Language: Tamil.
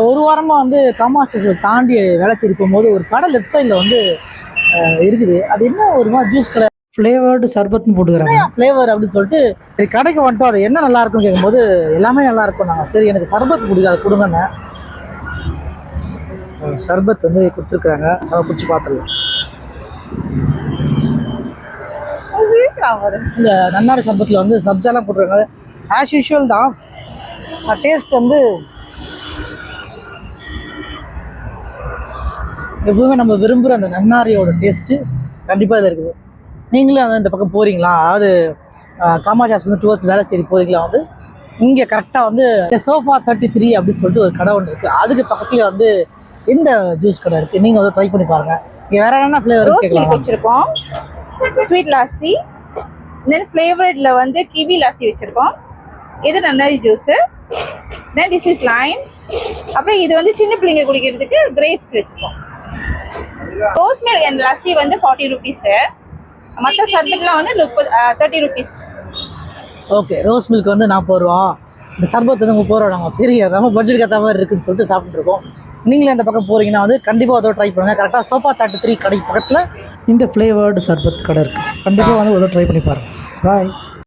ஒரு வாரமாக வந்து காமாட்சி தாண்டி வேளச்சேரி போகும்போது ஒரு கடை லெஃப்ட் சைடில் வந்து இருக்குது. அது என்ன ஒரு மாதிரி ஜூஸ் கடை ஃப்ளேவர்டு சர்பத்னு போட்டுக்கிறாங்க. ஃப்ளேவர் அப்படின்னு சொல்லிட்டு சரி கடைக்கு வந்துட்டோம். அது என்ன நல்லா இருக்குன்னு கேட்கும்போது எல்லாமே நல்லா இருக்கும். நாங்கள் சரி எனக்கு சர்பத் பிடிக்காது கொடுங்கன்னு சர்பத் வந்து கொடுத்துருக்குறாங்க. அதை பிடிச்சி பார்த்துடலாம். இந்த நன்னாரி சர்பத்தில் வந்து சப்ஜாலாம் போட்டுருக்காங்க. ஆஸ் யூஷுவல் தான். டேஸ்ட் வந்து எப்பவுமே நம்ம விரும்புகிற அந்த நன்னாரியோட டேஸ்ட்டு கண்டிப்பாக இதில் இருக்குது. நீங்களும் வந்து இந்த பக்கம் போகிறீங்களா, அதாவது காமாட்சி ஹாஸ்பிட்டல் டுவர்ட்ஸ் வேளச்சேரி போகிறீங்களா, வந்து இங்கே கரெக்டாக வந்து சோஃபா 33 அப்படின்னு சொல்லிட்டு ஒரு கடை ஒன்று இருக்குது. அதுக்கு பக்கத்தில் வந்து இந்த ஜூஸ் கடை இருக்குது. நீங்கள் வந்து ட்ரை பண்ணி பாருங்கள். இங்கே வேறு என்னென்ன ஃப்ளேவர் வச்சுருக்கோம். ஸ்வீட் லாசி, தென் ஃப்ளேவர்டில் வந்து கிவி லாசி வச்சுருக்கோம். இது நன்னாரி juice, then this is lime. அப்புறம் இது வந்து சின்ன பிள்ளைங்க குடிக்கிறதுக்கு கிரேப்ஸ் வச்சுருக்கோம். ரோஸ் மில்க் அண்ட் லஸ்ஸி வந்து 40 ருபீஸு. மற்ற சர்பத்லாம் வந்து 30 ருபீஸ். ஓகே, ரோஸ் மில்க் வந்து 40 ரூபா, இந்த சர்பத் வந்து 30 ரூபா. நாங்கள் சரி நம்ம பட்ஜெட் ஏற்ற மாதிரி இருக்குதுன்னு சொல்லிட்டு சாப்பிட்டுருக்கோம். நீங்களும் இந்த பக்கம் போகிறீங்கன்னா வந்து கண்டிப்பாக அதோட ட்ரை பண்ணுங்கள். கரெக்டாக சோஃபா 33 கடைக்கு பக்கத்தில் இந்த ஃப்ளேவர்டு சர்பத் கடை இருக்குது. கண்டிப்பாக வந்து அதோட ட்ரை பண்ணி பாருங்கள். பாய்.